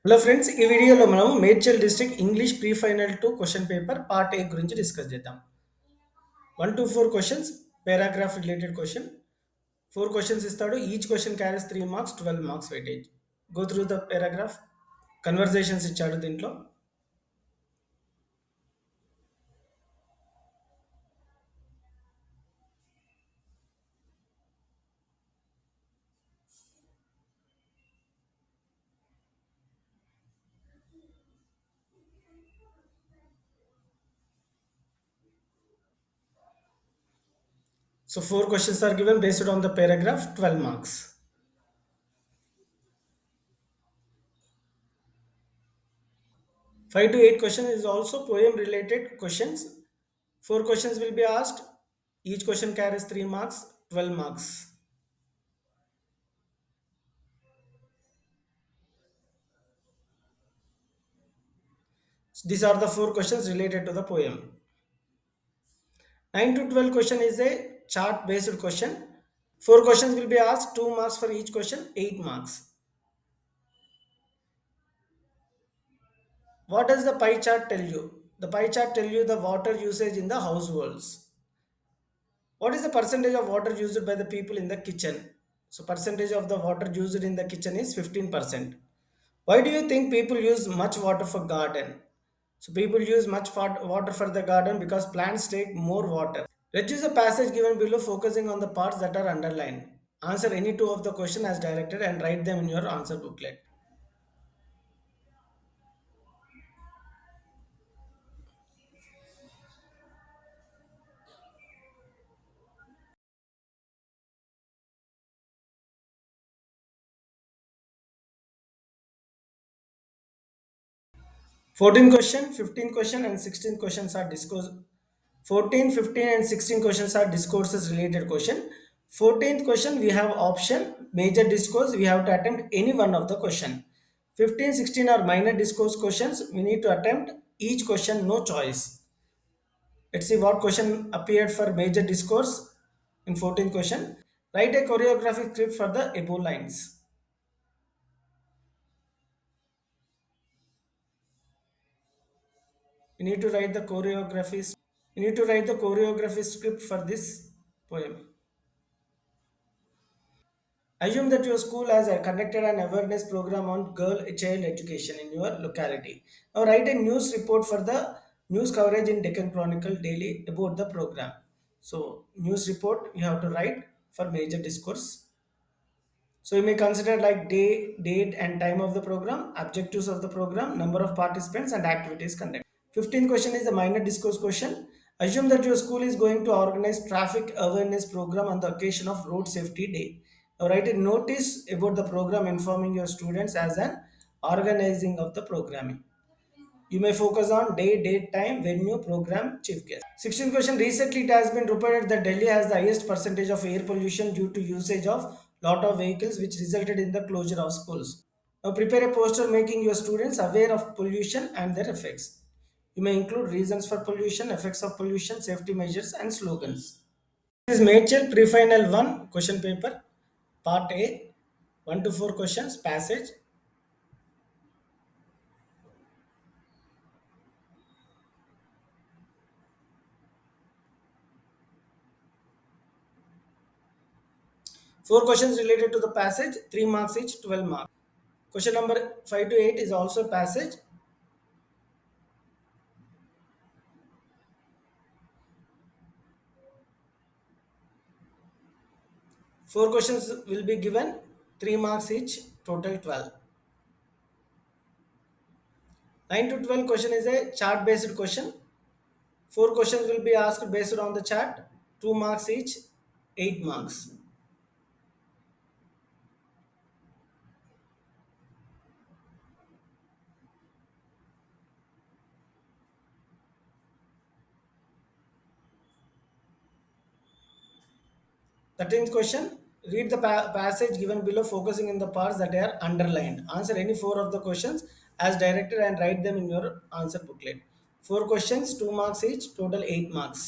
Hello friends, ఈ వీడియోలో మనం Medchal district English pre final 2 question paper part A గురించి డిస్కస్ చేద్దాం. 1 to 4 questions, paragraph related question. 4 questions ఇస్తాడు. Each question carries 3 marks, 12 marks weightage. Go through the paragraph. Conversations ఇచ్చాడు దీంట్లో. So 4 questions are given based on the paragraph, 12 marks. 5 to 8 questions is also poem related questions. 4 questions will be asked. Each question carries 3 marks, 12 marks. These are the 4 questions related to the poem. 9 to 12 question is a chart based question. 4 questions will be asked, 2 marks for each question, 8 marks. What does the pie chart tell you? The pie chart tell you the water usage in the households. What is the percentage of water used by the people in the kitchen? So percentage of the water used in the kitchen is 15%. Why do you think people use much water for garden? So people use much water for the garden because plants take more water. Reduce the passage given below focusing on the parts that are underlined. Answer any two of the question as directed and write them in your answer booklet. 14 question, 15 question and 16 questions are discourse. 14, 15 and 16 questions are discourses related question. 14th question we have option major discourse, we have to attempt any one of the question. 15, 16 are minor discourse questions, we need to attempt each question, no choice. Let's see what question appeared for major discourse in 14th question. Write a choreographic script for the above lines. You need to write the choreography. You need to write the choreography script for this poem. Assume that your school has conducted an awareness program on girl child education in your locality. Now write a news report for the news coverage in Deccan Chronicle daily about the program. So news report you have to write for major discourse. So you may consider like day, date and time of the program, objectives of the program, number of participants and activities conducted. 15th question is a minor discourse question. Assume that your school is going to organize traffic awareness program on the occasion of Road Safety Day. Now write a notice about the program informing your students as an organizing of the programming. You may focus on day, date, time, venue, program, chief guest. 16th question. Recently, it has been reported that Delhi has the highest percentage of air pollution due to usage of lot of vehicles, which resulted in the closure of schools. Now, prepare a poster making your students aware of pollution and their effects. You may include reasons for pollution, effects of pollution, safety measures, and slogans. This is Mitchell Pre-Final 1 question paper, Part A, 1 to 4 questions, passage. 4 questions related to the passage, 3 marks each, 12 marks. Question number 5 to 8 is also passage. 4 questions will be given, 3 marks each, total 12. 9 to 12 question is a chart based question. 4 questions will be asked based on the chart, 2 marks each, 8 marks. Thirteenth question. Read the passage given below, focusing in the parts that are underlined. Answer any four of the questions as directed and write them in your answer booklet. 4 questions, 2 marks each, total 8 marks.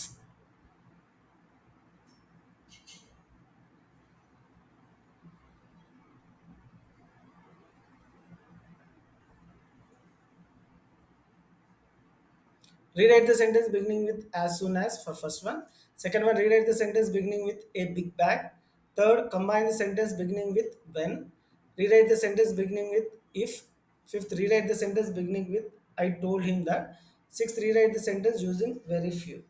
Rewrite the sentence beginning with as soon as for first one. Second one, rewrite the sentence beginning with a big bag. Third, combine the sentence beginning with when. Rewrite the sentence beginning with if. Fifth, rewrite the sentence beginning with I told him that. Sixth, rewrite the sentence using very few.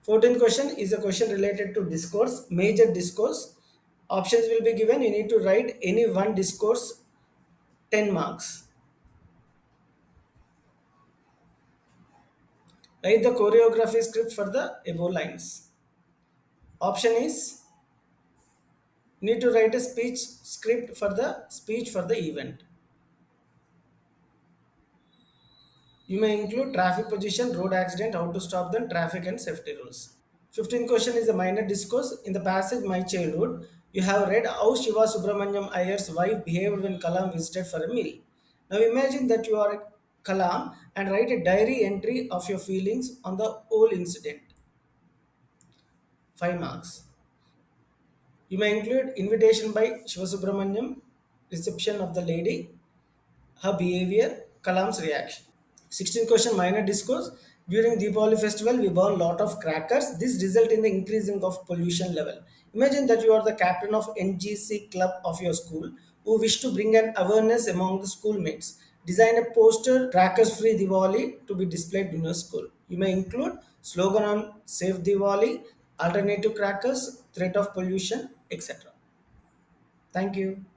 14th question is a question related to discourse, major discourse. Options will be given. You need to write any one discourse, 10 marks. Write the choreography script for the above lines. Option is you need to write a speech script for the speech for the event. You may include traffic position, road accident, how to stop them, traffic and safety rules. 15th question is a minor discourse. In the passage My Childhood, you have read how Shiva Subramanyam Iyer's wife behaved when Kalam visited for a meal. Now imagine that you are Kalam and write a diary entry of your feelings on the whole incident. 5 marks. You may include invitation by Shiva Subramanyam, reception of the lady, her behavior, Kalam's reaction. 16th question, minor discourse. During Deepavali festival, we burn lot of crackers. This result in the increasing of pollution level. Imagine that you are the captain of NGC club of your school who wish to bring an awareness among the schoolmates. Design a poster, crackers free Diwali to be displayed in your school. You may include slogan on Save Diwali, alternative crackers, threat of pollution, etc. Thank you.